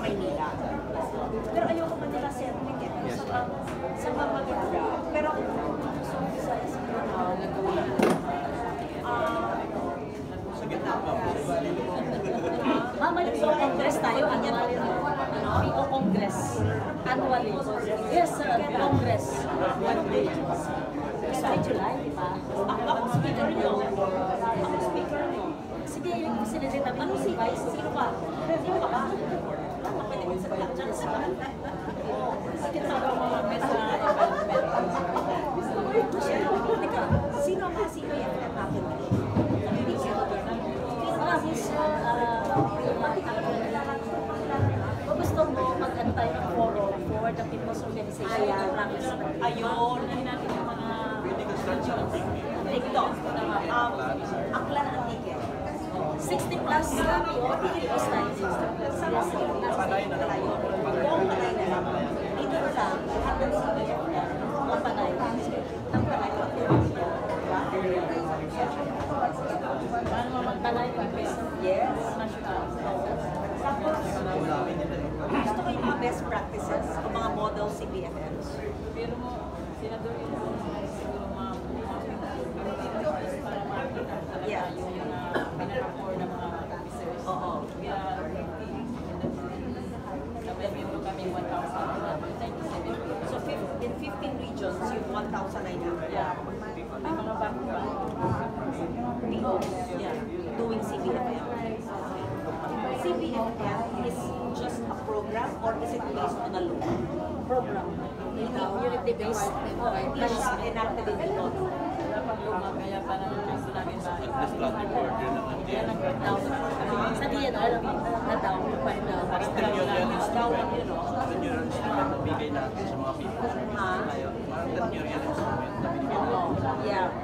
Maynila. Pero ayoko man nila settling eh. Sa mga pero gusto ko sa Esplanade, mamalik sa Congress tayo, annually. PO Congress. Annually. Yes, Congress. Sa July, di ba? Ako speaker nyo. Ako speaker nyo. Sige, yung president namin. Ano si Vice? Sino ba? Sino ka ba? Pwede mo sa dyan sa sige, sabi ko mga mesa sino ang sino yung FF natin? Hindi siya. Kung gusto mo mag-ano tayo ng forum for the People's Organization, ayun, natin yung mga TikTok. Akla na ang ticket. 60 plus kami o Pilipinas tayo. Sa panay na tayo. Kung panay na lang. Dito na lang. Kung panay. Ang panay. Paano mo magpanay pa? Yes. Tapos, gusto ko yung mga best practices o mga model CBFMs. Pero mo, senador yun siguro mga para makikita yung pinaka-core na mga officers. Oo. Kaya, nabibiro kami 1,997. So, in 15 regions, yung 1,900. Yeah. May mga bago-bago. Yeah. Doing CBFM. CBFM is just a program or is it based on a law? Program. Unity-based. Hindi siya enacted in the law. Luma, kaya parang gusto namin ba? Kaya nag-down. Sa diyan, na-down pa na. Parang yun instrument. Yun yung instrument na bigay natin sa mga people. Parang yun yung instrument na binigay natin. Yeah.